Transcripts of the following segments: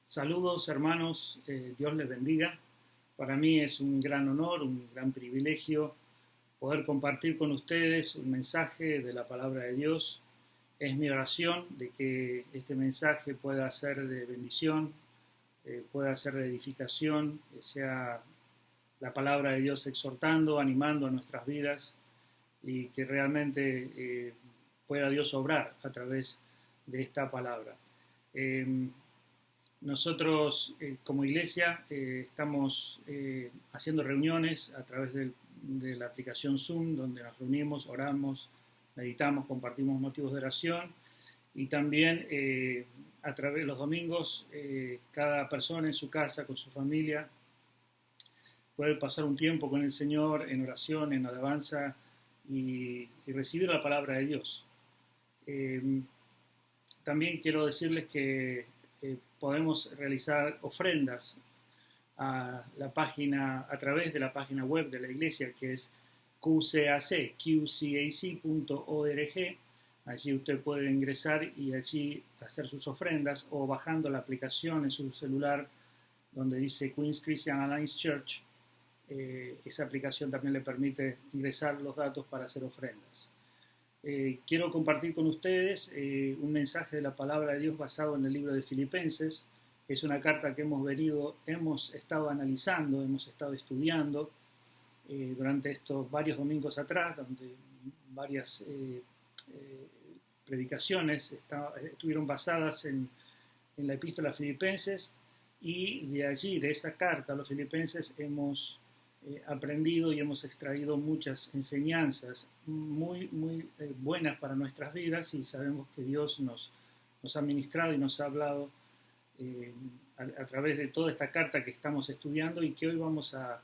Saludos hermanos, Dios les bendiga. Para mí es un gran honor, un gran privilegio poder compartir con ustedes un mensaje de la palabra de Dios. Es mi oración de que este mensaje pueda ser de bendición, pueda ser de edificación, que sea la palabra de Dios exhortando, animando a nuestras vidas y que realmente pueda Dios obrar a través de esta palabra. Nosotros como iglesia estamos haciendo reuniones a través de la aplicación Zoom, donde nos reunimos, oramos, meditamos, compartimos motivos de oración y también a través de los domingos cada persona en su casa, con su familia, puede pasar un tiempo con el Señor en oración, en alabanza y recibir la palabra de Dios. También quiero decirles que podemos realizar ofrendas a través de la página web de la iglesia, que es qcac.org. Allí usted puede ingresar y allí hacer sus ofrendas, o bajando la aplicación en su celular donde dice Queens Christian Alliance Church. Esa aplicación también le permite ingresar los datos para hacer ofrendas. Quiero compartir con ustedes un mensaje de la palabra de Dios basado en el libro de Filipenses. Es una carta que hemos estado analizando, hemos estado estudiando durante estos varios domingos atrás, donde varias predicaciones estuvieron basadas en la epístola a Filipenses, y de allí, de esa carta a los Filipenses, hemos aprendido y hemos extraído muchas enseñanzas muy buenas para nuestras vidas, y sabemos que Dios nos ha ministrado y nos ha hablado a través de toda esta carta que estamos estudiando, y que hoy vamos a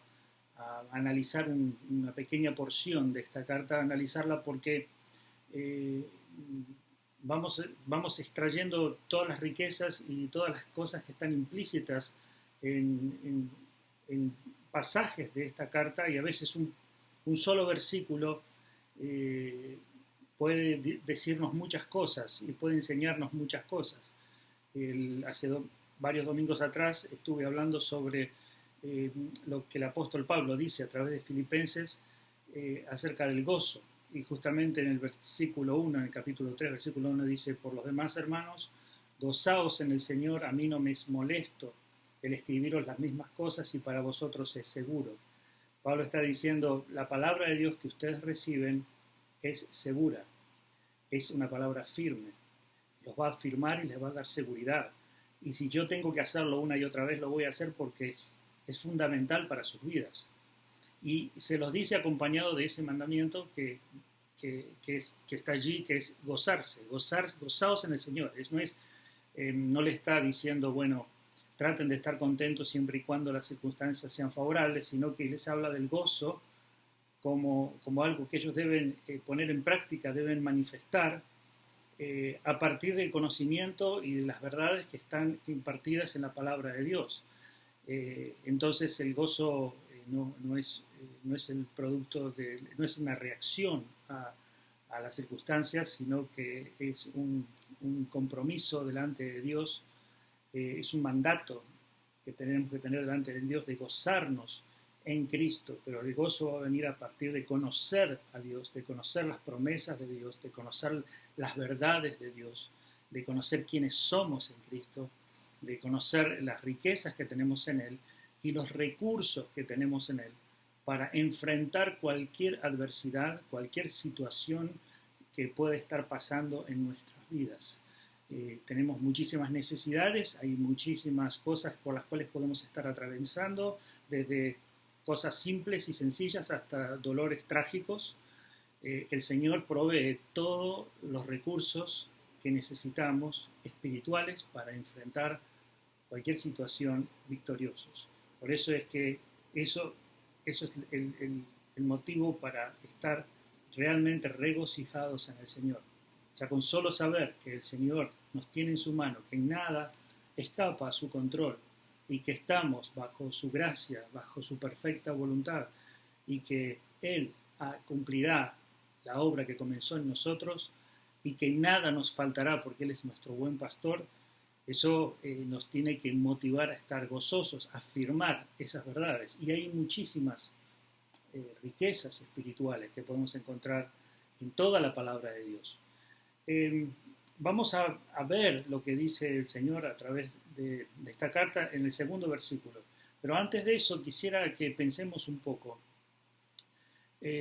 analizar una pequeña porción de esta carta, analizarla porque vamos extrayendo todas las riquezas y todas las cosas que están implícitas en pasajes de esta carta, y a veces un solo versículo puede decirnos muchas cosas y puede enseñarnos muchas cosas. Hace varios domingos atrás estuve hablando sobre lo que el apóstol Pablo dice a través de Filipenses acerca del gozo, y justamente en el versículo 1, en el capítulo 3, versículo 1 dice: por los demás, hermanos, gozaos en el Señor, a mí no me es molesto el escribiros las mismas cosas, y para vosotros es seguro. Pablo está diciendo, la palabra de Dios que ustedes reciben es segura, es una palabra firme, los va a afirmar y les va a dar seguridad. Y si yo tengo que hacerlo una y otra vez, lo voy a hacer porque es fundamental para sus vidas. Y se los dice acompañado de ese mandamiento que está allí, que es gozarse, gozaos en el Señor. No le está diciendo, bueno, traten de estar contentos siempre y cuando las circunstancias sean favorables, sino que les habla del gozo como algo que ellos deben poner en práctica, deben manifestar a partir del conocimiento y de las verdades que están impartidas en la palabra de Dios. Entonces el gozo no es el producto no es una reacción a las circunstancias, sino que es un compromiso delante de Dios. Es un mandato que tenemos que tener delante de Dios de gozarnos en Cristo, pero el gozo va a venir a partir de conocer a Dios, de conocer las promesas de Dios, de conocer las verdades de Dios, de conocer quiénes somos en Cristo, de conocer las riquezas que tenemos en Él y los recursos que tenemos en Él para enfrentar cualquier adversidad, cualquier situación que pueda estar pasando en nuestras vidas. Tenemos muchísimas necesidades, hay muchísimas cosas por las cuales podemos estar atravesando, desde cosas simples y sencillas hasta dolores trágicos. El Señor provee todos los recursos que necesitamos espirituales para enfrentar cualquier situación victoriosos. Por eso es que eso es el motivo para estar realmente regocijados en el Señor. O sea, con solo saber que el Señor nos tiene en su mano, que nada escapa a su control y que estamos bajo su gracia, bajo su perfecta voluntad, y que Él cumplirá la obra que comenzó en nosotros y que nada nos faltará porque Él es nuestro buen pastor, Eso nos tiene que motivar a estar gozosos, a afirmar esas verdades. Y hay muchísimas riquezas espirituales que podemos encontrar en toda la palabra de Dios. Vamos a ver lo que dice el Señor a través de esta carta en el segundo versículo. Pero antes de eso quisiera que pensemos un poco.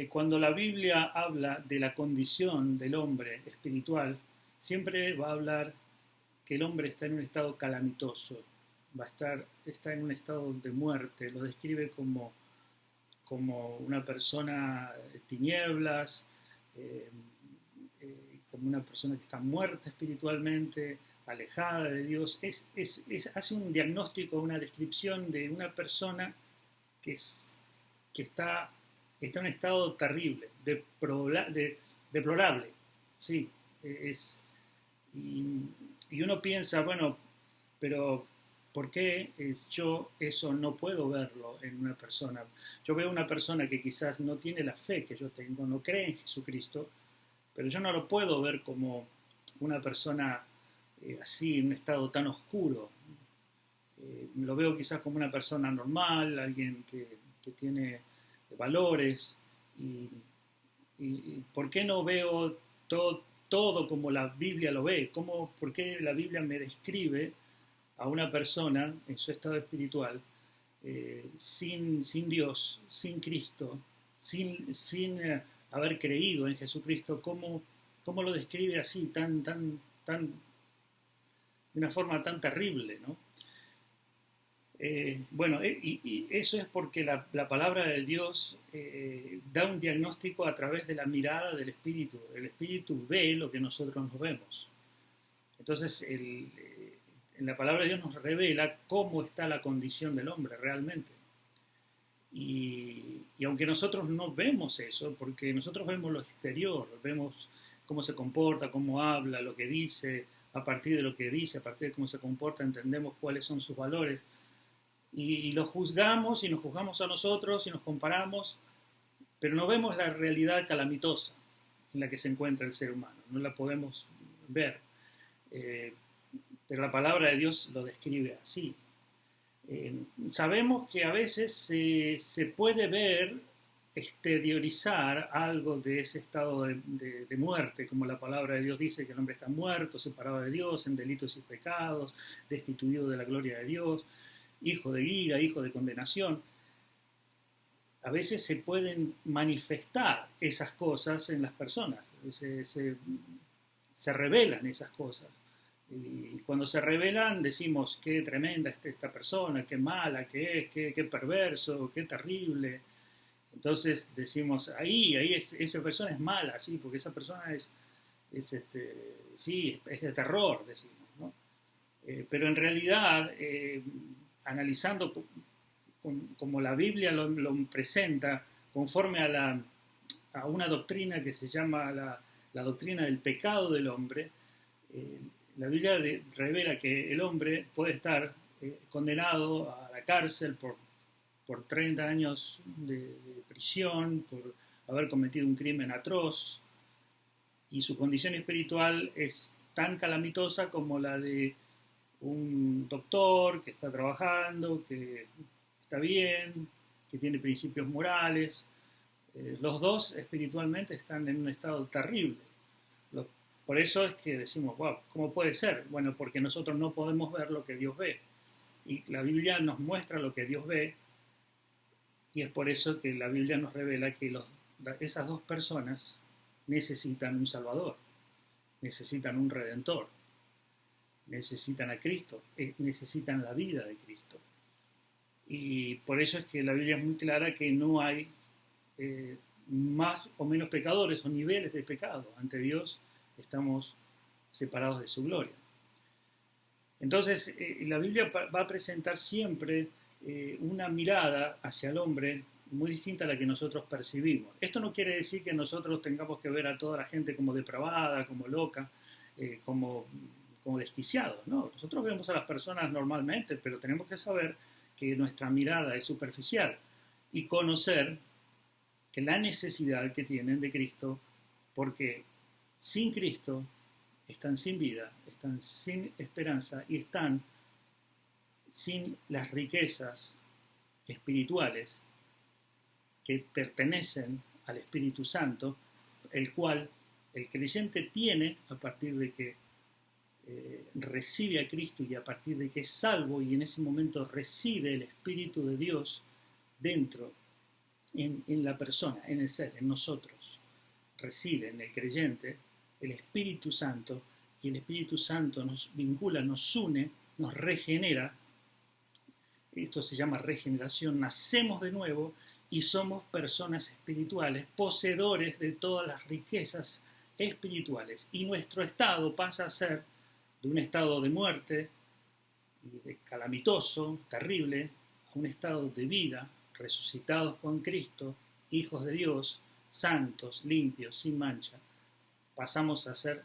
Cuando la Biblia habla de la condición del hombre espiritual, siempre va a hablar que el hombre está en un estado calamitoso, está en un estado de muerte, lo describe como una persona de tinieblas, como una persona que está muerta espiritualmente, alejada de Dios. Hace un diagnóstico, una descripción de una persona que está en un estado terrible, deplorable. Sí, y uno piensa, bueno, pero ¿por qué yo eso no puedo verlo en una persona? Yo veo una persona que quizás no tiene la fe que yo tengo, no cree en Jesucristo, pero yo no lo puedo ver como una persona así, en un estado tan oscuro. Lo veo quizás como una persona normal, alguien que tiene valores, y ¿por qué no veo todo como la Biblia lo ve? ¿Por qué la Biblia me describe a una persona en su estado espiritual sin Dios, sin Cristo, sin haber creído en Jesucristo? ¿Cómo lo describe así, de una forma tan terrible, ¿no? Bueno, y eso es porque la palabra de Dios da un diagnóstico a través de la mirada del Espíritu. El Espíritu ve lo que nosotros no vemos. Entonces, en la palabra de Dios nos revela cómo está la condición del hombre realmente. Y aunque nosotros no vemos eso, porque nosotros vemos lo exterior, vemos cómo se comporta, cómo habla, lo que dice, a partir de lo que dice, a partir de cómo se comporta, entendemos cuáles son sus valores, y lo juzgamos y nos juzgamos a nosotros y nos comparamos, pero no vemos la realidad calamitosa en la que se encuentra el ser humano, no la podemos ver. Pero la palabra de Dios lo describe así. Sabemos que a veces se puede ver, exteriorizar algo de ese estado de muerte, como la palabra de Dios dice que el hombre está muerto, separado de Dios, en delitos y pecados, destituido de la gloria de Dios, hijo de ira, hijo de condenación. A veces se pueden manifestar esas cosas en las personas, se revelan esas cosas. Y cuando se revelan decimos qué tremenda es esta persona, qué mala que es, qué perverso, qué terrible. Entonces decimos, esa persona es mala, sí, porque esa persona sí, es de terror, decimos, ¿no? Pero en realidad, analizando como la Biblia lo presenta, conforme a una doctrina que se llama la doctrina del pecado del hombre, la Biblia revela que el hombre puede estar condenado a la cárcel por 30 años de prisión, por haber cometido un crimen atroz, y su condición espiritual es tan calamitosa como la de un doctor que está trabajando, que está bien, que tiene principios morales. Los dos espiritualmente están en un estado terrible. Por eso es que decimos, wow, ¿cómo puede ser? Bueno, porque nosotros no podemos ver lo que Dios ve. Y la Biblia nos muestra lo que Dios ve, y es por eso que la Biblia nos revela que esas dos personas necesitan un Salvador, necesitan un Redentor, necesitan a Cristo, necesitan la vida de Cristo. Y por eso es que la Biblia es muy clara que no hay más o menos pecadores o niveles de pecado. Ante Dios estamos separados de su gloria. Entonces, la Biblia va a presentar siempre una mirada hacia el hombre muy distinta a la que nosotros percibimos. Esto no quiere decir que nosotros tengamos que ver a toda la gente como depravada, como loca, como desquiciados, ¿no? Nosotros vemos a las personas normalmente, pero tenemos que saber que nuestra mirada es superficial y conocer que la necesidad que tienen de Cristo, porque sin Cristo están sin vida, están sin esperanza y están sin las riquezas espirituales que pertenecen al Espíritu Santo, el cual el creyente tiene a partir de que recibe a Cristo y a partir de que es salvo, y en ese momento reside el Espíritu de Dios dentro, en la persona, en el ser, en nosotros. Reside en el creyente el Espíritu Santo, y el Espíritu Santo nos vincula, nos une, nos regenera. Esto se llama regeneración. Nacemos de nuevo y somos personas espirituales, poseedores de todas las riquezas espirituales. Y nuestro estado pasa a ser de un estado de muerte, y de calamitoso, terrible, a un estado de vida, resucitados con Cristo, hijos de Dios, santos, limpios, sin mancha. Pasamos a ser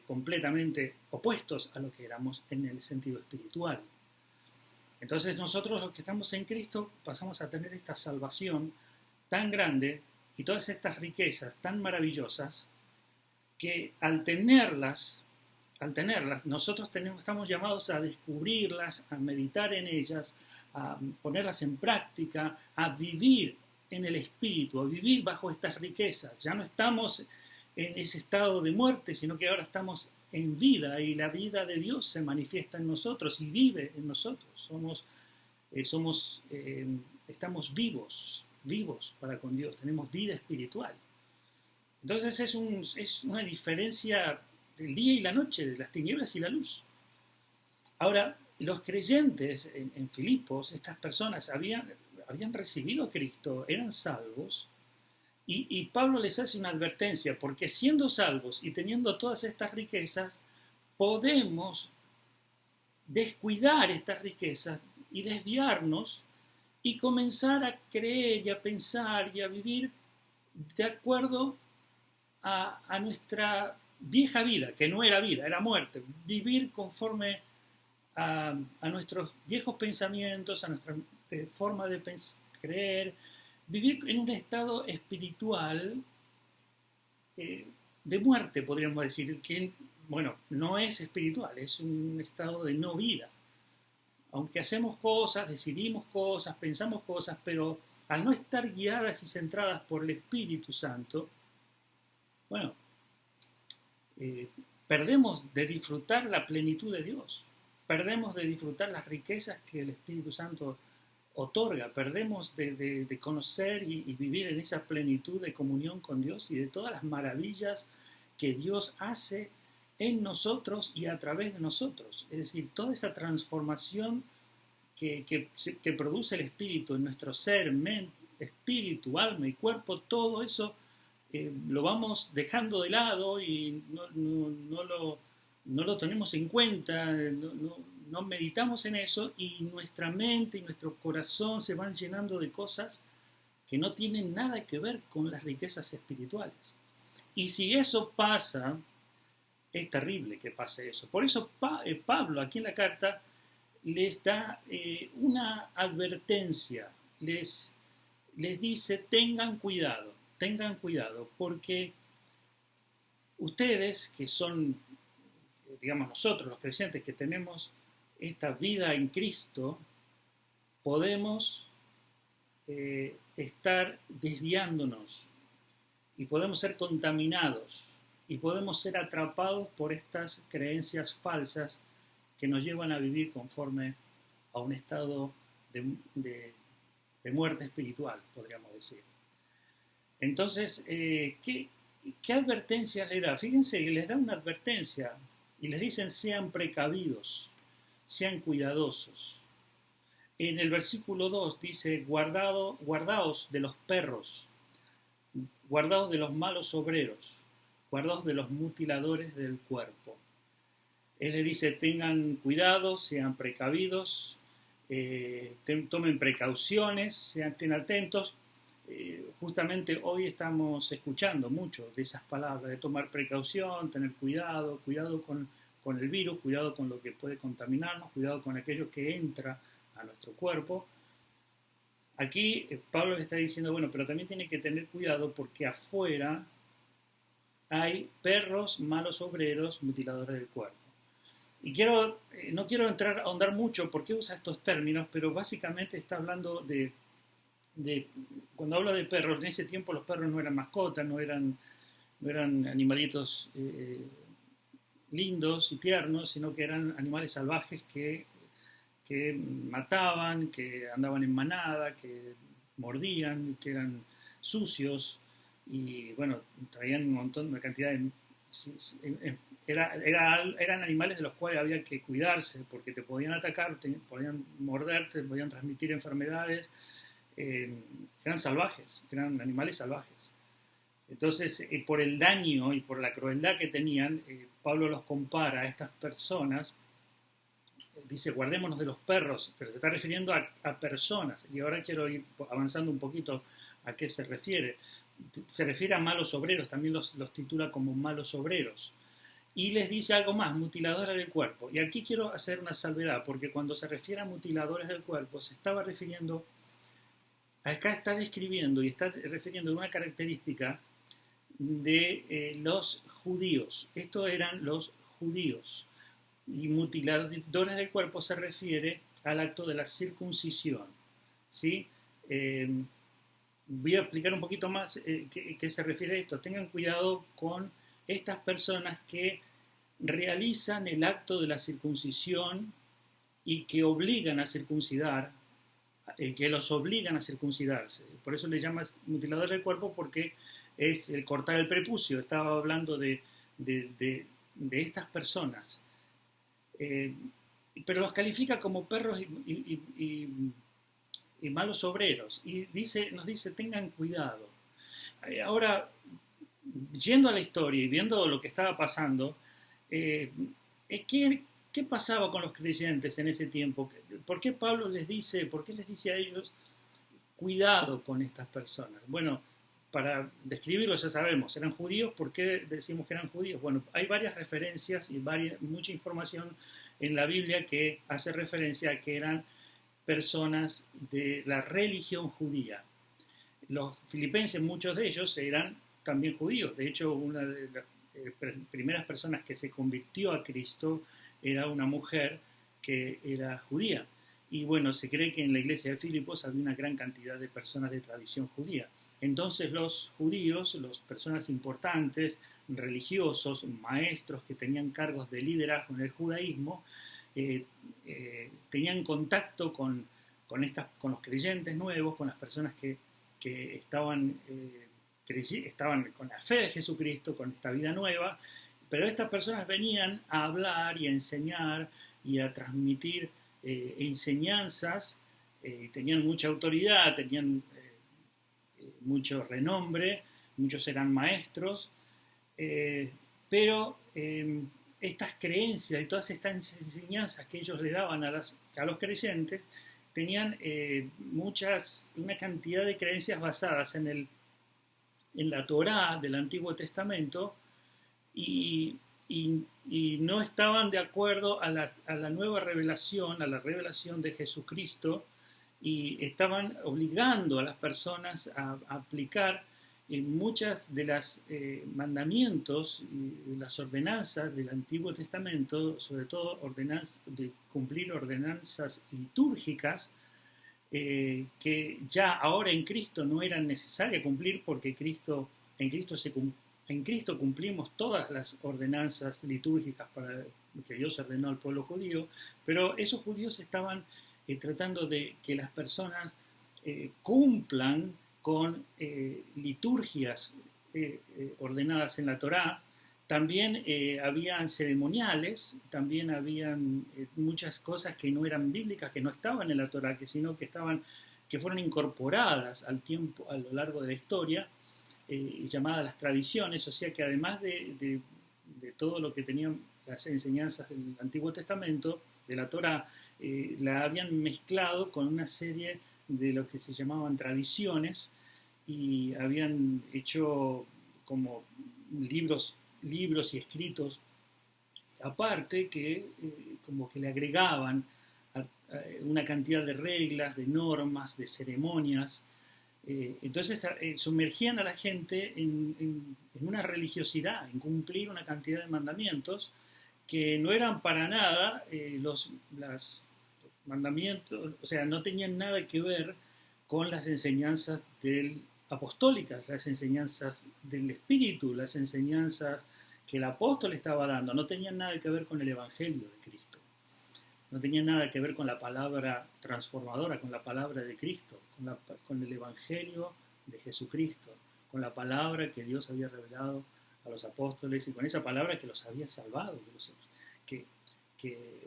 completamente opuestos a lo que éramos en el sentido espiritual. Entonces nosotros los que estamos en Cristo pasamos a tener esta salvación tan grande y todas estas riquezas tan maravillosas que al tenerlas nosotros estamos llamados a descubrirlas, a meditar en ellas, a ponerlas en práctica, a vivir en el Espíritu, a vivir bajo estas riquezas. Ya no estamos en ese estado de muerte, sino que ahora estamos en vida, y la vida de Dios se manifiesta en nosotros y vive en nosotros. Estamos vivos para con Dios, tenemos vida espiritual. Entonces es una diferencia del día y la noche, de las tinieblas y la luz. Ahora, los creyentes en Filipos, estas personas habían recibido a Cristo, eran salvos, y Pablo les hace una advertencia, porque siendo salvos y teniendo todas estas riquezas, podemos descuidar estas riquezas y desviarnos y comenzar a creer y a pensar y a vivir de acuerdo a nuestra vieja vida, que no era vida, era muerte. Vivir conforme a nuestros viejos pensamientos, a nuestra forma de creer, vivir en un estado espiritual de muerte, podríamos decir, que, bueno, no es espiritual, es un estado de no vida. Aunque hacemos cosas, decidimos cosas, pensamos cosas, pero al no estar guiadas y centradas por el Espíritu Santo, bueno, perdemos de disfrutar la plenitud de Dios, perdemos de disfrutar las riquezas que el Espíritu Santo otorga, perdemos de conocer y vivir en esa plenitud de comunión con Dios y de todas las maravillas que Dios hace en nosotros y a través de nosotros. Es decir, toda esa transformación que produce el Espíritu en nuestro ser, espíritu, alma y cuerpo, todo eso lo vamos dejando de lado y no lo tenemos en cuenta, no meditamos en eso, y nuestra mente y nuestro corazón se van llenando de cosas que no tienen nada que ver con las riquezas espirituales. Y si eso pasa, es terrible que pase eso. Por eso Pablo aquí en la carta les da una advertencia, les dice tengan cuidado, porque ustedes que son, digamos nosotros los creyentes que tenemos esta vida en Cristo, podemos estar desviándonos y podemos ser contaminados y podemos ser atrapados por estas creencias falsas que nos llevan a vivir conforme a un estado de muerte espiritual, podríamos decir. Entonces, ¿qué advertencia le da? Fíjense, les da una advertencia y les dicen sean precavidos, sean cuidadosos. En el versículo 2 dice, guardaos de los perros, guardaos de los malos obreros, guardaos de los mutiladores del cuerpo. Él le dice, tengan cuidado, sean precavidos, tomen precauciones, estén atentos. Justamente hoy estamos escuchando mucho de esas palabras, de tomar precaución, tener cuidado con el virus, cuidado con lo que puede contaminarnos, cuidado con aquello que entra a nuestro cuerpo. Aquí Pablo le está diciendo, bueno, pero también tiene que tener cuidado porque afuera hay perros, malos obreros, mutiladores del cuerpo. Y no quiero ahondar mucho por qué usa estos términos, pero básicamente está hablando cuando habla de perros, en ese tiempo los perros no eran mascotas, no eran animalitos lindos y tiernos, sino que eran animales salvajes que mataban, que andaban en manada, que mordían, que eran sucios y bueno, traían una cantidad de... Eran animales de los cuales había que cuidarse porque te podían atacar, te podían morder, te podían transmitir enfermedades. Eran salvajes, eran animales salvajes. Entonces, por el daño y por la crueldad que tenían, Pablo los compara a estas personas. Dice, guardémonos de los perros, pero se está refiriendo a personas. Y ahora quiero ir avanzando un poquito a qué se refiere. Se refiere a malos obreros, también los titula como malos obreros. Y les dice algo más, mutiladores del cuerpo. Y aquí quiero hacer una salvedad, porque cuando se refiere a mutiladores del cuerpo, se estaba refiriendo, acá está describiendo y está refiriendo a una característica de los judíos. Estos eran los judíos. Y mutiladores del cuerpo se refiere al acto de la circuncisión. ¿Sí? Voy a explicar un poquito más qué se refiere a esto. Tengan cuidado con estas personas que realizan el acto de la circuncisión y que obligan a circuncidar, que los obligan a circuncidarse. Por eso le llamas mutilador del cuerpo, porque es el cortar el prepucio. Estaba hablando de estas personas. Pero los califica como perros y malos obreros. Y nos dice, tengan cuidado. Ahora, yendo a la historia y viendo lo que estaba pasando, ¿qué pasaba con los creyentes en ese tiempo? ¿Por qué Pablo les dice a ellos, cuidado con estas personas? Bueno, para describirlos ya sabemos, eran judíos. ¿Por qué decimos que eran judíos? Bueno, hay varias referencias y mucha información en la Biblia que hace referencia a que eran personas de la religión judía. Los filipenses, muchos de ellos eran también judíos. De hecho, una de las primeras personas que se convirtió a Cristo era una mujer que era judía. Y bueno, se cree que en la iglesia de Filipos había una gran cantidad de personas de tradición judía. Entonces los judíos, las personas importantes, religiosos, maestros que tenían cargos de liderazgo en el judaísmo, tenían contacto con los creyentes nuevos, con las personas que estaban con la fe de Jesucristo, con esta vida nueva, pero estas personas venían a hablar y a enseñar y a transmitir enseñanzas, tenían mucha autoridad, tenían mucho renombre, muchos eran maestros, pero estas creencias y todas estas enseñanzas que ellos le daban a los creyentes tenían una cantidad de creencias basadas en la Torá del Antiguo Testamento y no estaban de acuerdo a la nueva revelación, a la revelación de Jesucristo, y estaban obligando a las personas a aplicar muchas de las mandamientos y las ordenanzas del Antiguo Testamento, sobre todo de cumplir ordenanzas litúrgicas que ya ahora en Cristo no eran necesarias cumplir, porque en Cristo cumplimos todas las ordenanzas litúrgicas que Dios ordenó al pueblo judío, pero esos judíos estaban tratando de que las personas cumplan con liturgias ordenadas en la Torá. También habían ceremoniales, también habían muchas cosas que no eran bíblicas, que no estaban en la Torá, sino que fueron incorporadas al tiempo, a lo largo de la historia, llamadas las tradiciones. O sea que además de todo lo que tenían las enseñanzas del Antiguo Testamento, de la Torá, la habían mezclado con una serie de lo que se llamaban tradiciones, y habían hecho como libros y escritos aparte que como que le agregaban una cantidad de reglas, de normas, de ceremonias, Entonces sumergían a la gente en una religiosidad, en cumplir una cantidad de mandamientos que no eran para nada los mandamientos, o sea, no tenían nada que ver con las enseñanzas apostólicas, las enseñanzas del Espíritu, las enseñanzas que el apóstol estaba dando, no tenían nada que ver con el Evangelio de Cristo, no tenían nada que ver con la palabra transformadora, con la palabra de Cristo, con el Evangelio de Jesucristo, con la palabra que Dios había revelado a los apóstoles y con esa palabra que los había salvado, que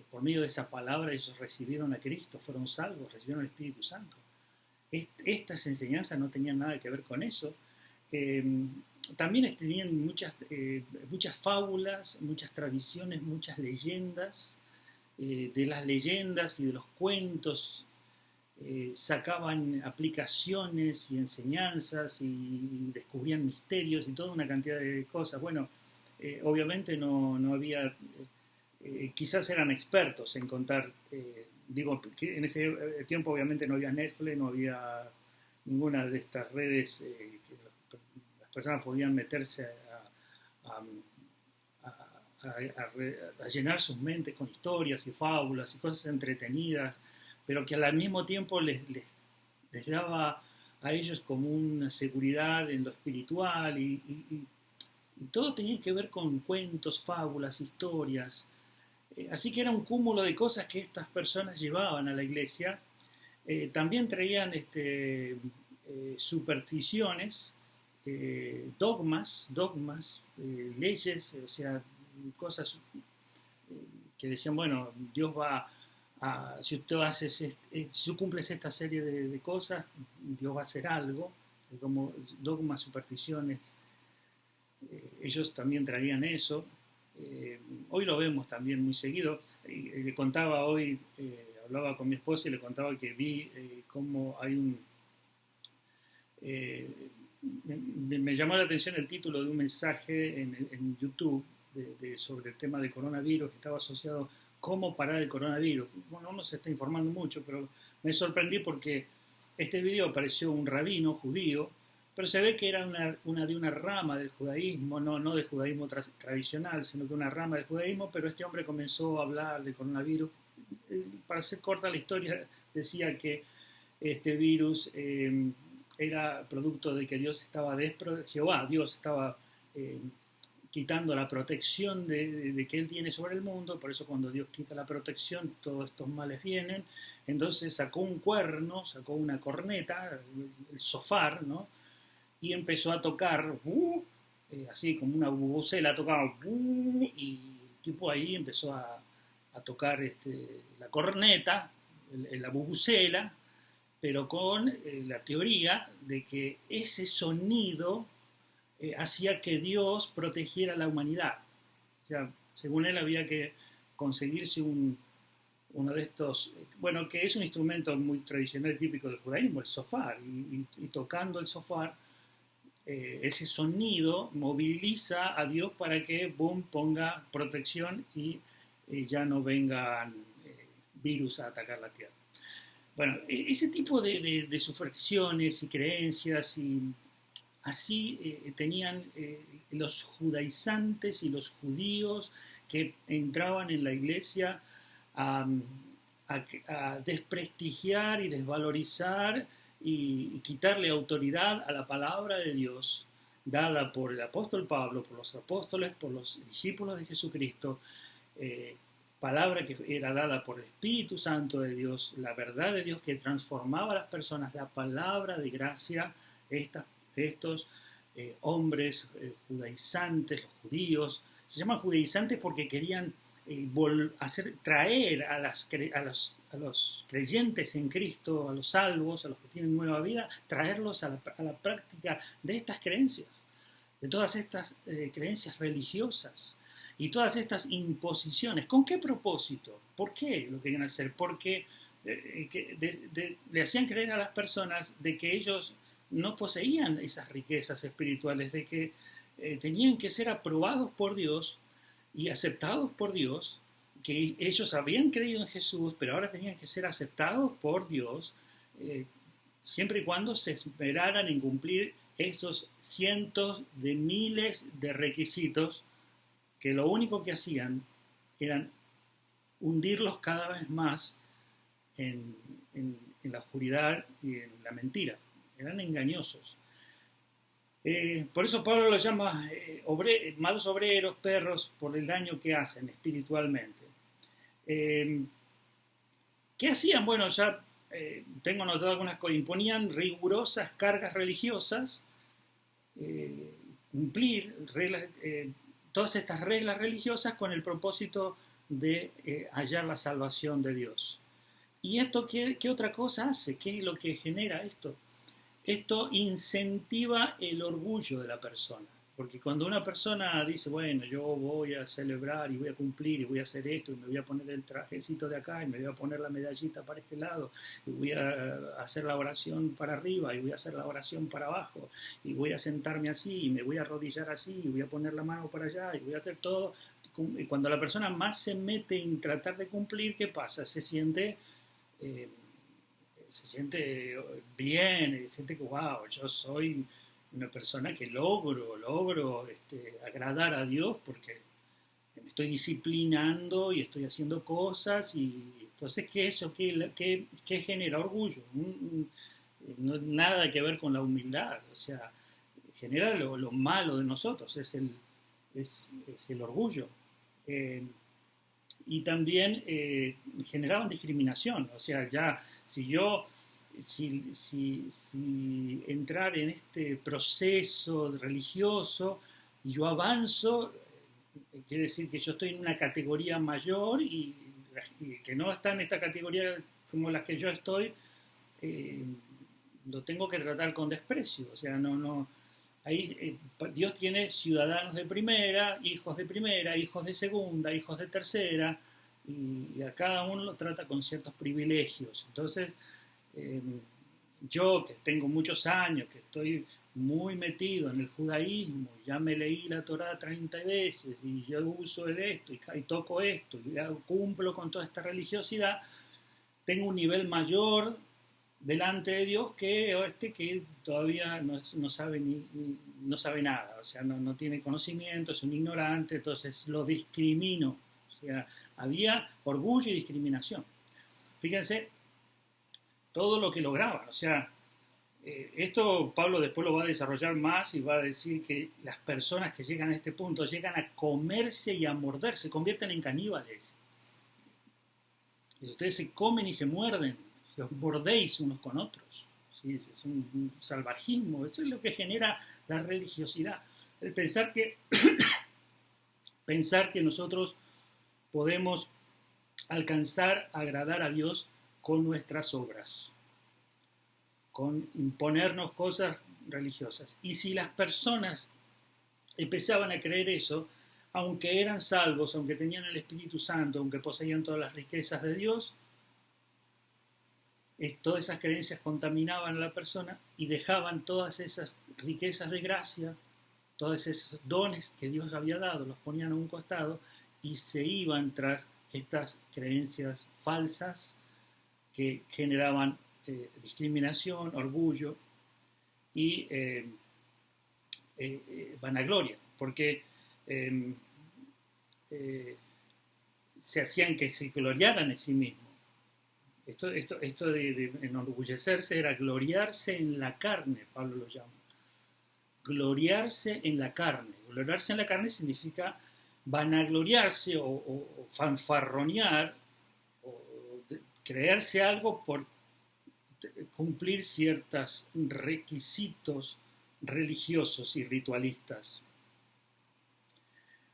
por medio de esa palabra ellos recibieron a Cristo, fueron salvos, recibieron el Espíritu Santo. Estas enseñanzas no tenían nada que ver con eso. También tenían muchas fábulas, muchas tradiciones, muchas leyendas. De las leyendas y de los cuentos sacaban aplicaciones y enseñanzas y descubrían misterios y toda una cantidad de cosas. Bueno, obviamente no había, quizás eran expertos en contar, digo, que en ese tiempo obviamente no había Netflix, no había ninguna de estas redes que las personas podían meterse a llenar sus mentes con historias y fábulas y cosas entretenidas, pero que al mismo tiempo les daba a ellos como una seguridad en lo espiritual y todo tenía que ver con cuentos, fábulas, historias. Así que era un cúmulo de cosas que estas personas llevaban a la iglesia. También traían supersticiones, dogmas, leyes, o sea, cosas que decían, bueno, Dios va a, si tú cumples esta serie de cosas, Dios va a hacer algo, como dogmas, supersticiones. Ellos también traían eso. Hoy lo vemos también muy seguido. Le contaba hoy, hablaba con mi esposa y le contaba que vi cómo hay me llamó la atención el título de un mensaje en YouTube sobre el tema del coronavirus que estaba asociado cómo parar el coronavirus. Bueno, uno se está informando mucho, pero me sorprendí porque este video apareció un rabino judío, pero se ve que era una rama del judaísmo, no del judaísmo tradicional, sino que una rama del judaísmo, pero este hombre comenzó a hablar del coronavirus. Para hacer corta la historia, decía que este virus era producto de que Dios estaba Dios estaba quitando la protección de que Él tiene sobre el mundo, por eso cuando Dios quita la protección, todos estos males vienen. Entonces sacó un cuerno, sacó una corneta, el shofar, ¿no? Y empezó a tocar, así como una bubucela, tocaba, y el tipo ahí empezó a tocar la corneta, la bubucela, pero con la teoría de que ese sonido hacía que Dios protegiera a la humanidad. O sea, según él había que conseguirse uno de estos, bueno, que es un instrumento muy tradicional típico del judaísmo, el shofar, y tocando el shofar, ese sonido moviliza a Dios para que, ponga protección y ya no vengan virus a atacar la tierra. Bueno, ese tipo de supersticiones y creencias y así tenían los judaizantes y los judíos que entraban en la iglesia a desprestigiar y desvalorizar y quitarle autoridad a la palabra de Dios dada por el apóstol Pablo, por los apóstoles, por los discípulos de Jesucristo, palabra que era dada por el Espíritu Santo de Dios, la verdad de Dios que transformaba a las personas, la palabra de gracia. Estos hombres judaizantes, los judíos, se llaman judaizantes porque querían traer a los creyentes en Cristo, a los salvos, a los que tienen nueva vida, traerlos a la práctica de estas creencias, de todas estas creencias religiosas y todas estas imposiciones. ¿Con qué propósito? ¿Por qué lo querían hacer? Porque le hacían creer a las personas de que ellos no poseían esas riquezas espirituales, de que tenían que ser aprobados por Dios y aceptados por Dios, que ellos habían creído en Jesús, pero ahora tenían que ser aceptados por Dios, siempre y cuando se esperaran en cumplir esos cientos de miles de requisitos que lo único que hacían eran hundirlos cada vez más en, en la oscuridad y en la mentira. Eran engañosos. Por eso Pablo los llama malos obreros, perros, por el daño que hacen espiritualmente. ¿Qué hacían? Bueno, ya tengo anotado algunas cosas. Imponían rigurosas cargas religiosas, cumplir reglas, todas estas reglas religiosas con el propósito de hallar la salvación de Dios. ¿Y esto qué otra cosa hace? ¿Qué es lo que genera esto? Esto incentiva el orgullo de la persona. Porque cuando una persona dice, bueno, yo voy a celebrar y voy a cumplir y voy a hacer esto y me voy a poner el trajecito de acá y me voy a poner la medallita para este lado y voy a hacer la oración para arriba y voy a hacer la oración para abajo y voy a sentarme así y me voy a arrodillar así y voy a poner la mano para allá y voy a hacer todo. Y cuando la persona más se mete en tratar de cumplir, ¿qué pasa? Se siente bien, se siente que, wow, yo soy una persona que logro agradar a Dios porque me estoy disciplinando y estoy haciendo cosas y entonces ¿qué genera? Orgullo. No, nada que ver con la humildad, o sea, genera lo malo de nosotros, es el orgullo. Y también generaban discriminación, o sea, ya si entrar en este proceso religioso y yo avanzo, quiere decir que yo estoy en una categoría mayor y que no está en esta categoría como la que yo estoy, lo tengo que tratar con desprecio, o sea, no. Ahí Dios tiene ciudadanos de primera, hijos de segunda, hijos de tercera, y a cada uno lo trata con ciertos privilegios. Entonces, yo que tengo muchos años, que estoy muy metido en el judaísmo, ya me leí la Torá 30 veces, y yo uso esto, y toco esto, y cumplo con toda esta religiosidad, tengo un nivel mayor delante de Dios que todavía no sabe no sabe nada, o sea, no tiene conocimiento, es un ignorante, entonces lo discrimino. O sea, había orgullo y discriminación. Fíjense todo lo que lograban, o sea, esto Pablo después lo va a desarrollar más y va a decir que las personas que llegan a este punto llegan a comerse y a morder, se convierten en caníbales. Y ustedes se comen y se muerden, os mordéis unos con otros. ¿Sí? Es un salvajismo, eso es lo que genera la religiosidad. El pensar que nosotros podemos alcanzar a agradar a Dios con nuestras obras, con imponernos cosas religiosas. Y si las personas empezaban a creer eso, aunque eran salvos, aunque tenían el Espíritu Santo, aunque poseían todas las riquezas de Dios, todas esas creencias contaminaban a la persona y dejaban todas esas riquezas de gracia, todos esos dones que Dios había dado, los ponían a un costado y se iban tras estas creencias falsas que generaban discriminación, orgullo y vanagloria, porque se hacían que se gloriaran en sí mismos. Esto de enorgullecerse era gloriarse en la carne, Pablo lo llama. Gloriarse en la carne. Gloriarse en la carne significa vanagloriarse o fanfarronear, o creerse algo por cumplir ciertos requisitos religiosos y ritualistas.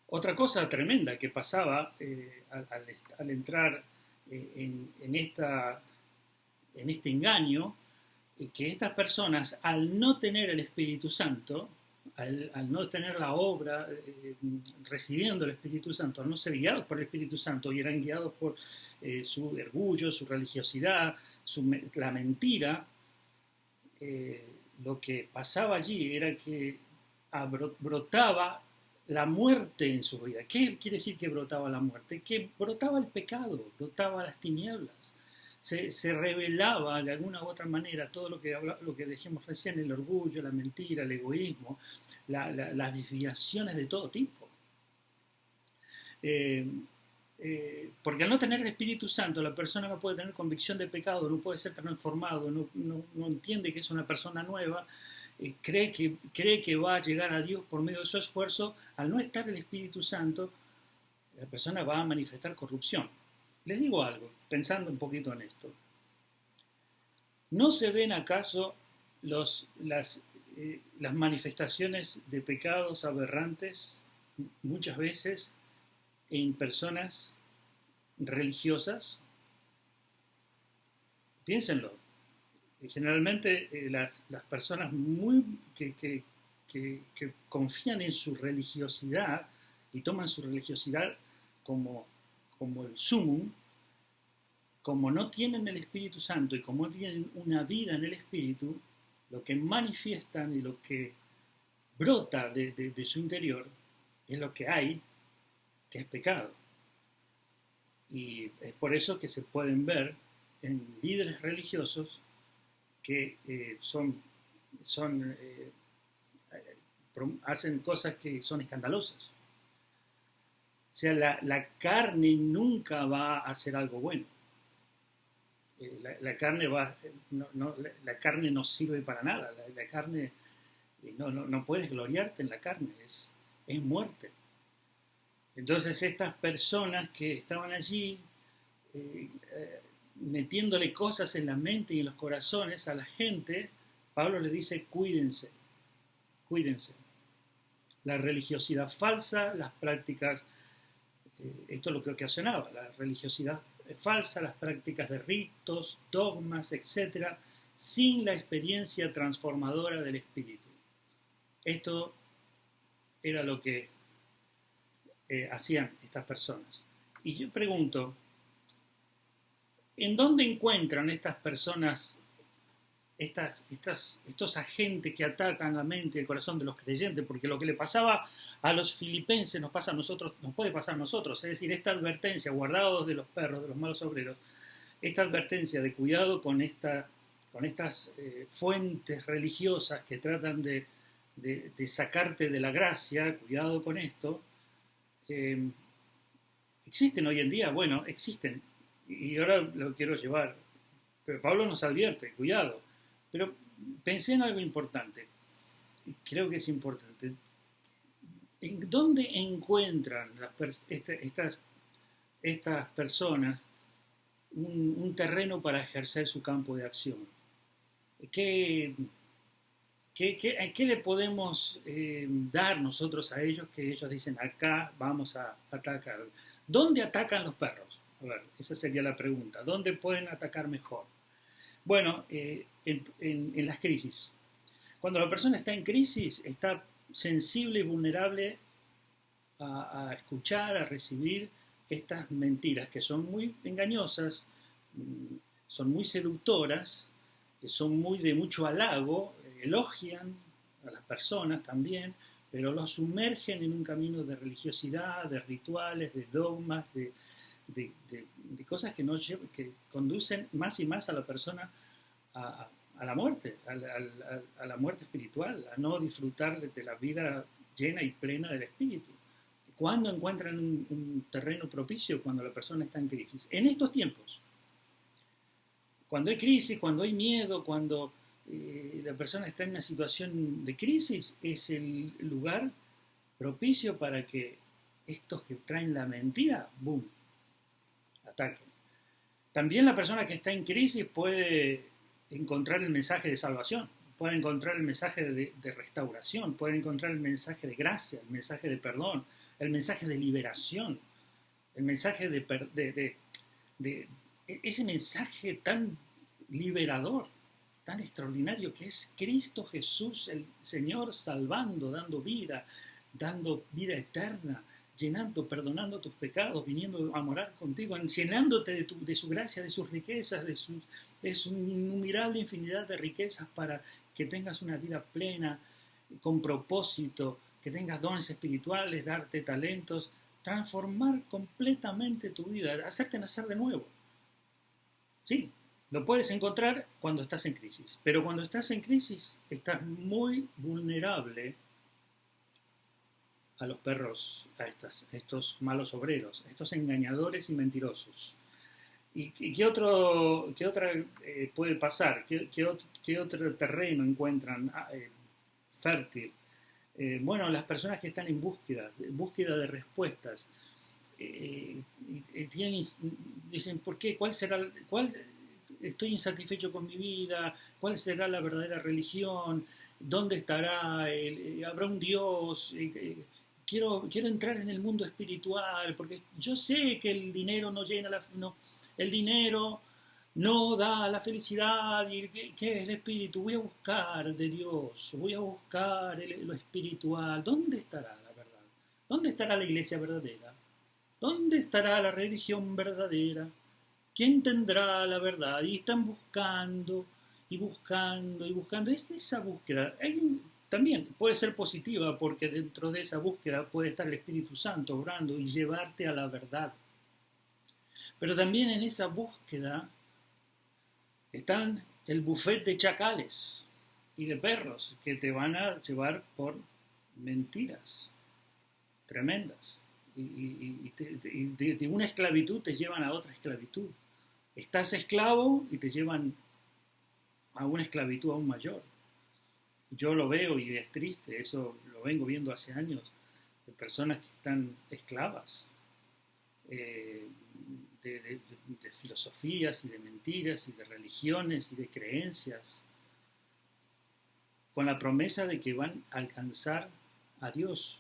Otra cosa tremenda que pasaba al entrar en este engaño, que estas personas, al no tener el Espíritu Santo, al no tener la obra residiendo el Espíritu Santo, al no ser guiados por el Espíritu Santo y eran guiados por su orgullo, su religiosidad, la mentira, lo que pasaba allí era que brotaba la muerte en su vida. ¿Qué quiere decir que brotaba la muerte? Que brotaba el pecado, brotaba las tinieblas. se revelaba de alguna u otra manera todo lo que dijimos recién, el orgullo, la mentira, el egoísmo, las desviaciones de todo tipo. Porque al no tener el Espíritu Santo, la persona no puede tener convicción de pecado, no puede ser transformado, no entiende que es una persona nueva, cree que va a llegar a Dios por medio de su esfuerzo. Al no estar el Espíritu Santo, la persona va a manifestar corrupción. Les digo algo, pensando un poquito en esto. ¿No se ven acaso las manifestaciones de pecados aberrantes muchas veces en personas religiosas? Piénsenlo. Generalmente las personas que confían en su religiosidad y toman su religiosidad como el sumum, como no tienen el Espíritu Santo y como no tienen una vida en el Espíritu, lo que manifiestan y lo que brota de su interior es lo que hay, que es pecado. Y es por eso que se pueden ver en líderes religiosos que hacen cosas que son escandalosas. O sea, la carne nunca va a hacer algo bueno. La carne no sirve para nada. La carne, no puedes gloriarte en la carne, es muerte. Entonces estas personas que estaban allí metiéndole cosas en la mente y en los corazones a la gente, Pablo les dice: cuídense. La religiosidad falsa, las prácticas, esto es lo que ocasionaba, la religiosidad falsa, las prácticas de ritos, dogmas, etc., sin la experiencia transformadora del Espíritu. Esto era lo que hacían estas personas. Y yo pregunto, ¿en dónde encuentran estas personas, estos agentes que atacan la mente y el corazón de los creyentes? Porque lo que le pasaba a los filipenses nos pasa a nosotros, nos puede pasar a nosotros. Es decir, esta advertencia: guardados de los perros, de los malos obreros, esta advertencia de cuidado con estas fuentes religiosas que tratan de sacarte de la gracia, cuidado con esto. ¿Existen hoy en día? Bueno, existen. Y ahora lo quiero llevar. Pero Pablo nos advierte: cuidado. Pero pensé en algo importante. Y creo que es importante. ¿En dónde encuentran estas personas un terreno para ejercer su campo de acción? ¿Qué le podemos dar nosotros a ellos que ellos dicen: acá vamos a atacar? ¿Dónde atacan los perros? A ver, esa sería la pregunta. ¿Dónde pueden atacar mejor? Bueno, en las crisis. Cuando la persona está en crisis, está sensible y vulnerable a escuchar, a recibir estas mentiras que son muy engañosas, son muy seductoras, son muy de mucho halago, elogian a las personas también, pero los sumergen en un camino de religiosidad, de rituales, de dogmas, de cosas que conducen más y más a la persona a la muerte, a la muerte espiritual, a no disfrutar de la vida llena y plena del Espíritu. ¿Cuándo encuentran un terreno propicio? Cuando la persona está en crisis. En estos tiempos, cuando hay crisis, cuando hay miedo, cuando la persona está en una situación de crisis, es el lugar propicio para que estos que traen la mentira, ¡boom!, ataquen. También la persona que está en crisis puede encontrar el mensaje de salvación, puede encontrar el mensaje de restauración, puede encontrar el mensaje de gracia, el mensaje de perdón, el mensaje de liberación, el mensaje ese mensaje tan liberador, tan extraordinario, que es Cristo Jesús, el Señor, salvando, dando vida eterna, llenando, perdonando tus pecados, viniendo a morar contigo, llenándote de su gracia, de sus riquezas, de su innumerable infinidad de riquezas para que tengas una vida plena, con propósito, que tengas dones espirituales, darte talentos, transformar completamente tu vida, hacerte nacer de nuevo. Sí, Lo puedes encontrar cuando estás en crisis, pero cuando estás en crisis estás muy vulnerable a los perros, a estos malos obreros, a estos engañadores y mentirosos. ¿Y qué otra puede pasar? ¿Qué otro terreno encuentran fértil? Bueno, las personas que están en búsqueda de respuestas, dicen, ¿por qué? Estoy insatisfecho con mi vida? ¿Cuál será la verdadera religión? ¿Dónde estará? ¿Habrá un Dios? Quiero entrar en el mundo espiritual, porque yo sé que el dinero no llena el dinero no da la felicidad. ¿Y qué es el espíritu? Voy a buscar de Dios, voy a buscar lo espiritual. ¿Dónde estará la verdad? ¿Dónde estará la iglesia verdadera? ¿Dónde estará la religión verdadera? ¿Quién tendrá la verdad? Y están buscando y buscando y buscando. Es esa búsqueda. También puede ser positiva porque dentro de esa búsqueda puede estar el Espíritu Santo obrando y llevarte a la verdad. Pero también en esa búsqueda están el buffet de chacales y de perros que te van a llevar por mentiras tremendas. Y de una esclavitud te llevan a otra esclavitud. Estás esclavo y te llevan a una esclavitud aún mayor. Yo lo veo y es triste, eso lo vengo viendo hace años, de personas que están esclavas eh, de filosofías y de mentiras y de religiones y de creencias, con la promesa de que van a alcanzar a Dios,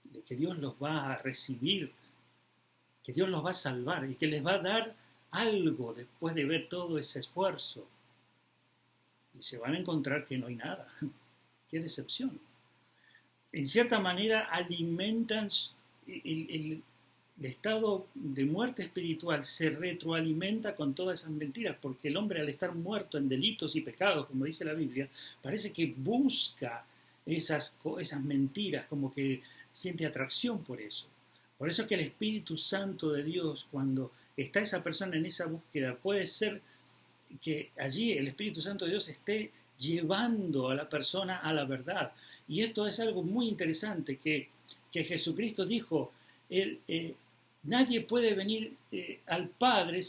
de que Dios los va a recibir, que Dios los va a salvar y que les va a dar algo después de ver todo ese esfuerzo. Y se van a encontrar que no hay nada. ¡Qué decepción! En cierta manera alimentan el estado de muerte espiritual, se retroalimenta con todas esas mentiras, porque el hombre, al estar muerto en delitos y pecados, como dice la Biblia, parece que busca esas mentiras, como que siente atracción por eso. Por eso que el Espíritu Santo de Dios, cuando está esa persona en esa búsqueda, puede ser que allí el Espíritu Santo de Dios esté llevando a la persona a la verdad. Y esto es algo muy interesante que Jesucristo dijo, nadie puede venir al Padre,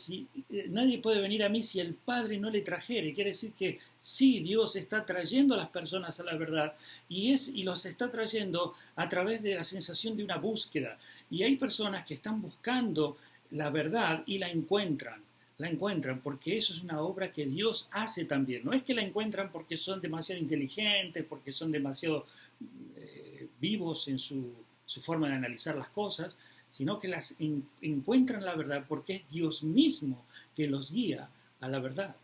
nadie puede venir a mí si el Padre no le trajere. Quiere decir que sí, Dios está trayendo a las personas a la verdad y los está trayendo a través de la sensación de una búsqueda. Y hay personas que están buscando la verdad y la encuentran porque eso es una obra que Dios hace también. No es que la encuentran porque son demasiado inteligentes, porque son demasiado vivos en su forma de analizar las cosas, sino que encuentran la verdad porque es Dios mismo que los guía a la verdad.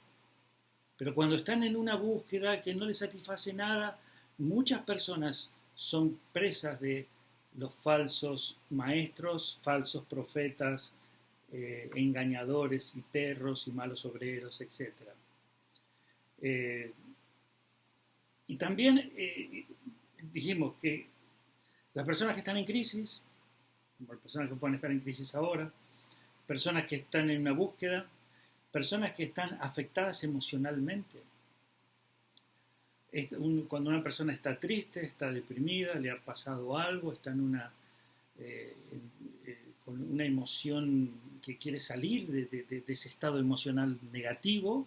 Pero cuando están en una búsqueda que no les satisface nada, muchas personas son presas de los falsos maestros, falsos profetas, engañadores y perros y malos obreros, etc. Y también dijimos que las personas que están en crisis, como personas que pueden estar en crisis ahora, personas que están en una búsqueda, personas que están afectadas emocionalmente. Cuando una persona está triste, está deprimida, le ha pasado algo, está con una emoción que quiere salir de ese estado emocional negativo,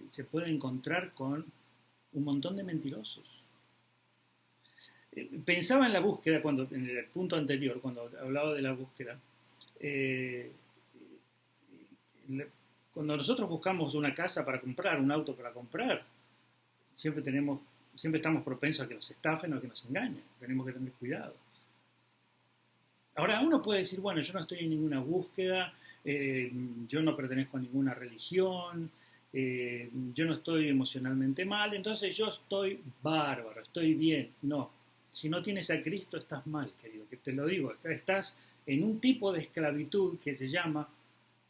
se puede encontrar con un montón de mentirosos. Pensaba en la búsqueda en el punto anterior, cuando hablaba de la búsqueda. Cuando nosotros buscamos una casa para comprar, un auto para comprar, siempre estamos propensos a que nos estafen o a que nos engañen. Tenemos que tener cuidado. Ahora, uno puede decir, bueno, yo no estoy en ninguna búsqueda, yo no pertenezco a ninguna religión, yo no estoy emocionalmente mal, entonces yo estoy bárbaro, estoy bien. No, si no tienes a Cristo estás mal, querido, que te lo digo, estás en un tipo de esclavitud que se llama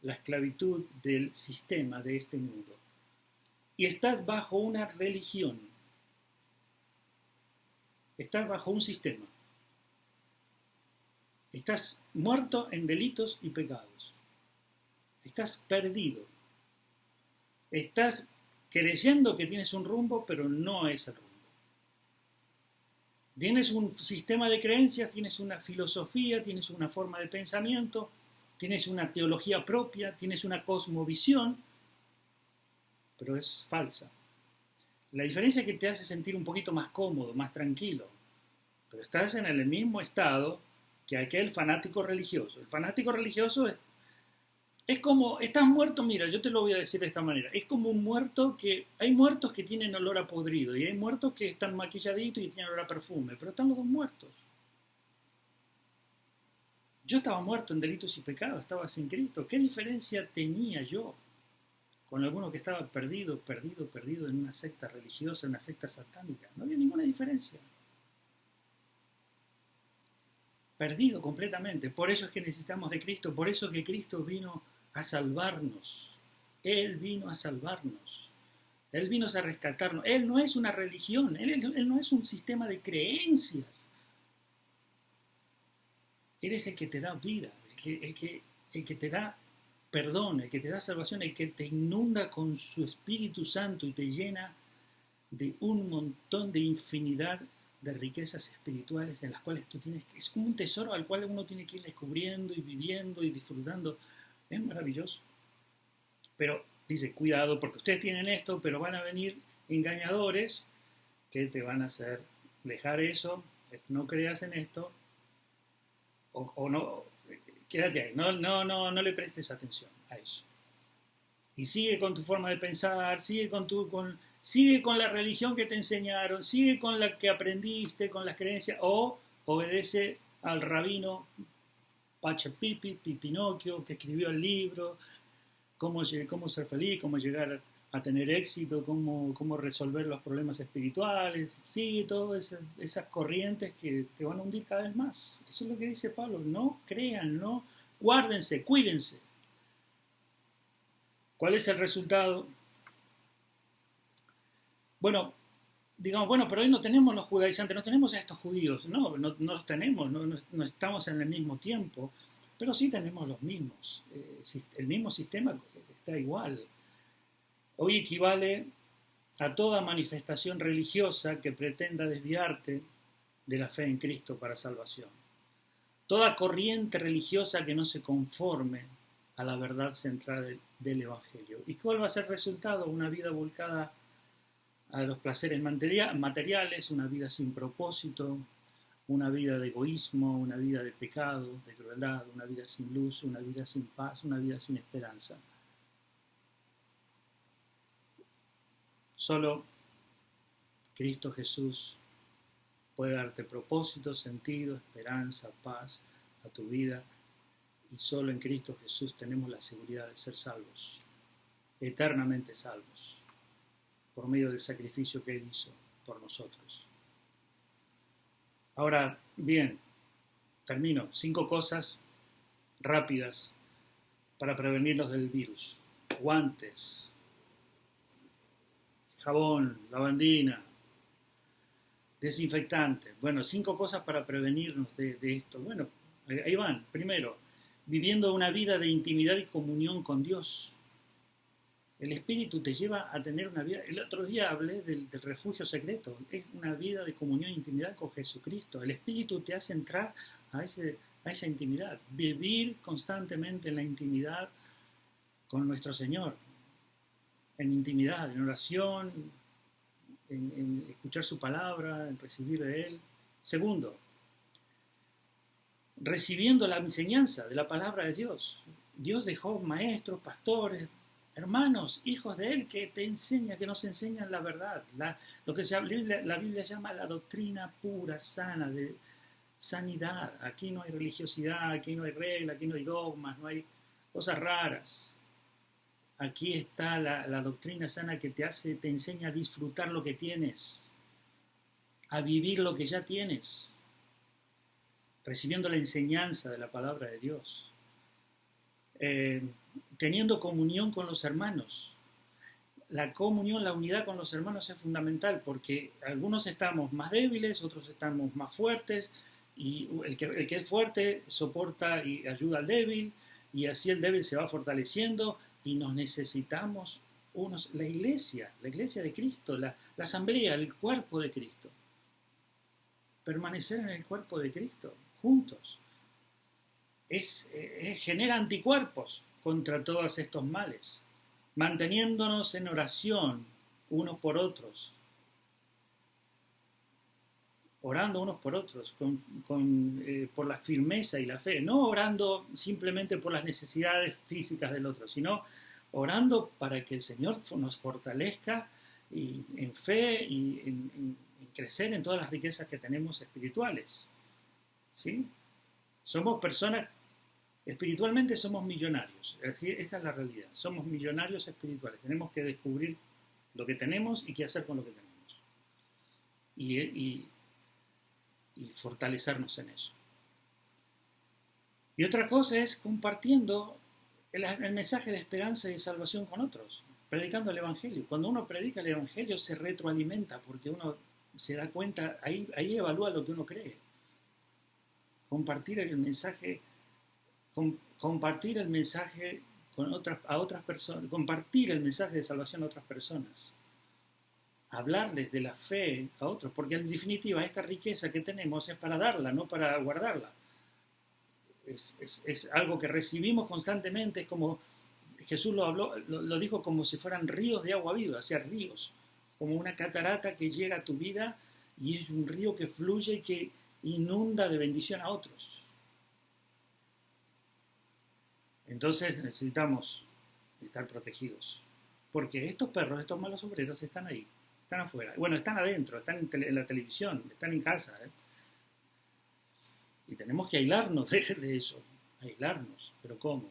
la esclavitud del sistema de este mundo. Y estás bajo una religión, estás bajo un sistema. Estás muerto en delitos y pecados. Estás perdido. Estás creyendo que tienes un rumbo, pero no es el rumbo. Tienes un sistema de creencias, tienes una filosofía, tienes una forma de pensamiento, tienes una teología propia, tienes una cosmovisión, pero es falsa. La diferencia es que te hace sentir un poquito más cómodo, más tranquilo, pero estás en el mismo estado que aquel fanático religioso. El fanático religioso es como, estás muerto, mira, yo te lo voy a decir de esta manera, es como un muerto que, hay muertos que tienen olor a podrido y hay muertos que están maquilladitos y tienen olor a perfume, pero están los dos muertos. Yo estaba muerto en delitos y pecados, estaba sin Cristo. ¿Qué diferencia tenía yo con alguno que estaba perdido en una secta religiosa, en una secta satánica? No había ninguna diferencia. Perdido completamente. Por eso es que necesitamos de Cristo, por eso que Cristo vino a salvarnos. Él vino a salvarnos. Él vino a rescatarnos. Él no es una religión, él no es un sistema de creencias. Él es el que te da vida, el que te da perdón, el que te da salvación, el que te inunda con su Espíritu Santo y te llena de un montón de infinidad de riquezas espirituales en las cuales tú tienes que, es como un tesoro al cual uno tiene que ir descubriendo y viviendo y disfrutando. Es maravilloso. Pero dice, cuidado, porque ustedes tienen esto, pero van a venir engañadores que te van a hacer dejar eso, no creas en esto, o no, quédate ahí, no le prestes atención a eso. Y sigue con tu forma de pensar, sigue con la religión que te enseñaron, sigue con la que aprendiste, con las creencias, o obedece al rabino Pachapipi, Pinocchio, que escribió el libro, cómo ser feliz, cómo llegar a tener éxito, cómo resolver los problemas espirituales, sigue todas esas corrientes que te van a hundir cada vez más. Eso es lo que dice Pablo, no crean, no, guárdense, cuídense. ¿Cuál es el resultado? Bueno, digamos, pero hoy no tenemos los judaizantes, no tenemos a estos judíos, no los tenemos, no estamos en el mismo tiempo, pero sí tenemos los mismos, el mismo sistema está igual. Hoy equivale a toda manifestación religiosa que pretenda desviarte de la fe en Cristo para salvación. Toda corriente religiosa que no se conforme a la verdad central del Evangelio. ¿Y cuál va a ser el resultado? Una vida volcada a los placeres materiales, una vida sin propósito, una vida de egoísmo, una vida de pecado, de crueldad, una vida sin luz, una vida sin paz, una vida sin esperanza. Solo Cristo Jesús puede darte propósito, sentido, esperanza, paz a tu vida. Y solo en Cristo Jesús tenemos la seguridad de ser salvos, eternamente salvos, por medio del sacrificio que Él hizo por nosotros. Ahora, bien, termino. 5 cosas rápidas para prevenirnos del virus. Guantes, jabón, lavandina, desinfectante. Bueno, 5 cosas para prevenirnos de esto. Bueno, ahí van. Primero, viviendo una vida de intimidad y comunión con Dios. El Espíritu te lleva a tener una vida. El otro día hablé del refugio secreto. Es una vida de comunión e intimidad con Jesucristo. El Espíritu te hace entrar a esa intimidad. Vivir constantemente en la intimidad con nuestro Señor. En intimidad, en oración, en escuchar su palabra, en recibir de Él. Segundo, recibiendo la enseñanza de la palabra de Dios. Dios dejó maestros, pastores, hermanos, hijos de Él, que te enseñan, que nos enseñan la verdad. Lo que la Biblia llama la doctrina pura, sana, de sanidad. Aquí no hay religiosidad, aquí no hay regla, aquí no hay dogmas, no hay cosas raras. Aquí está la doctrina sana que te enseña a disfrutar lo que tienes, a vivir lo que ya tienes, recibiendo la enseñanza de la palabra de Dios, teniendo comunión con los hermanos. La comunión, la unidad con los hermanos es fundamental porque algunos estamos más débiles, otros estamos más fuertes y el que es fuerte soporta y ayuda al débil y así el débil se va fortaleciendo y nos necesitamos la iglesia de Cristo, la asamblea, el cuerpo de Cristo. Permanecer en el cuerpo de Cristo, juntos, genera anticuerpos contra todos estos males, manteniéndonos en oración unos por otros, orando unos por otros, por la firmeza y la fe, no orando simplemente por las necesidades físicas del otro, sino orando para que el Señor nos fortalezca en fe y en crecer en todas las riquezas que tenemos espirituales. ¿Sí? Somos personas, espiritualmente somos millonarios, es decir, esa es la realidad, somos millonarios espirituales, tenemos que descubrir lo que tenemos y qué hacer con lo que tenemos. Y fortalecernos en eso. Y otra cosa es compartiendo el mensaje de esperanza y de salvación con otros, predicando el Evangelio. Cuando uno predica el Evangelio se retroalimenta porque uno se da cuenta, ahí evalúa lo que uno cree. Compartir el mensaje a otras personas, compartir el mensaje de salvación a otras personas. Hablarles de la fe a otros, porque en definitiva esta riqueza que tenemos es para darla, no para guardarla. Es algo que recibimos constantemente, es como Jesús lo dijo como si fueran ríos de agua viva, o sea, ríos, como una catarata que llega a tu vida y es un río que fluye y que inunda de bendición a otros. Entonces necesitamos estar protegidos, porque estos perros, estos malos obreros están ahí. Están afuera. Bueno, están adentro, están en la televisión, están en casa. Y tenemos que aislarnos de eso. Aislarnos. ¿Pero cómo?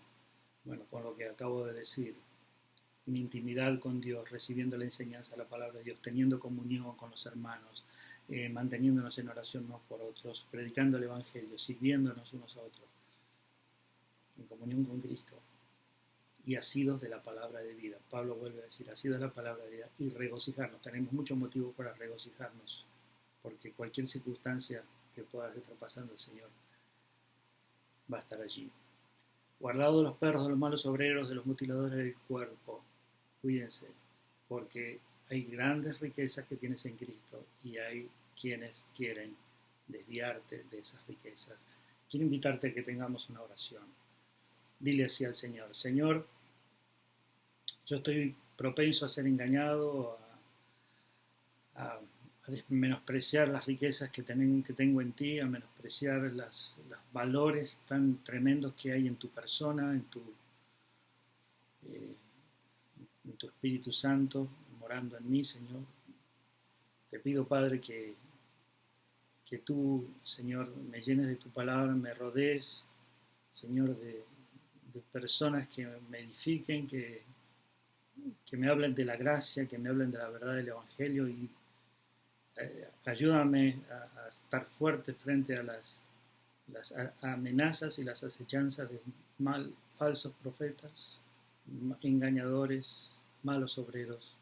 Bueno, con lo que acabo de decir. En intimidad con Dios, recibiendo la enseñanza de la palabra de Dios, teniendo comunión con los hermanos, manteniéndonos en oración unos por otros, predicando el Evangelio, sirviéndonos unos a otros, en comunión con Cristo. Y asidos de la palabra de vida. Pablo vuelve a decir, asidos de la palabra de vida y regocijarnos. Tenemos muchos motivos para regocijarnos, porque cualquier circunstancia que pueda estar pasando, el Señor va a estar allí. Guardado de los perros, de los malos obreros, de los mutiladores del cuerpo. Cuídense, porque hay grandes riquezas que tienes en Cristo y hay quienes quieren desviarte de esas riquezas. Quiero invitarte a que tengamos una oración. Dile así al Señor, Señor, yo estoy propenso a ser engañado, a menospreciar las riquezas que tengo en ti, a menospreciar los valores tan tremendos que hay en tu persona, en tu Espíritu Santo, morando en mí, Señor. Te pido, Padre, que tú, Señor, me llenes de tu palabra, me rodees, Señor, de personas que me edifiquen, que me hablen de la gracia, que me hablen de la verdad del Evangelio y ayúdame a estar fuerte frente a las amenazas y las acechanzas de falsos profetas, engañadores, malos obreros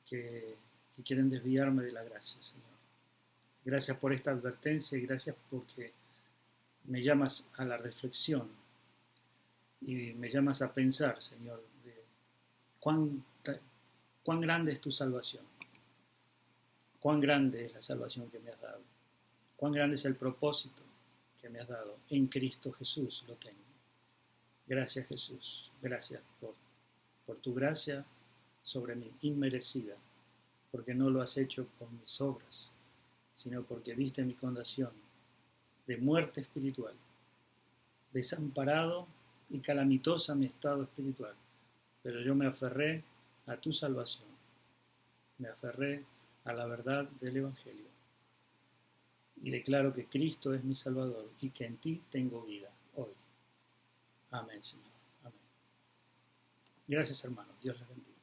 que quieren desviarme de la gracia, Señor. Gracias por esta advertencia y gracias porque me llamas a la reflexión y me llamas a pensar, Señor, de cuán grande es tu salvación, cuán grande es la salvación que me has dado, cuán grande es el propósito que me has dado. En Cristo Jesús lo tengo. Gracias, Jesús, gracias por tu gracia sobre mí, inmerecida, porque no lo has hecho por mis obras, sino porque viste mi condición de muerte espiritual, desamparado y calamitosa mi estado espiritual, pero yo me aferré a tu salvación, me aferré a la verdad del Evangelio y declaro que Cristo es mi Salvador y que en ti tengo vida hoy. Amén, Señor. Amén. Gracias, hermanos. Dios les bendiga.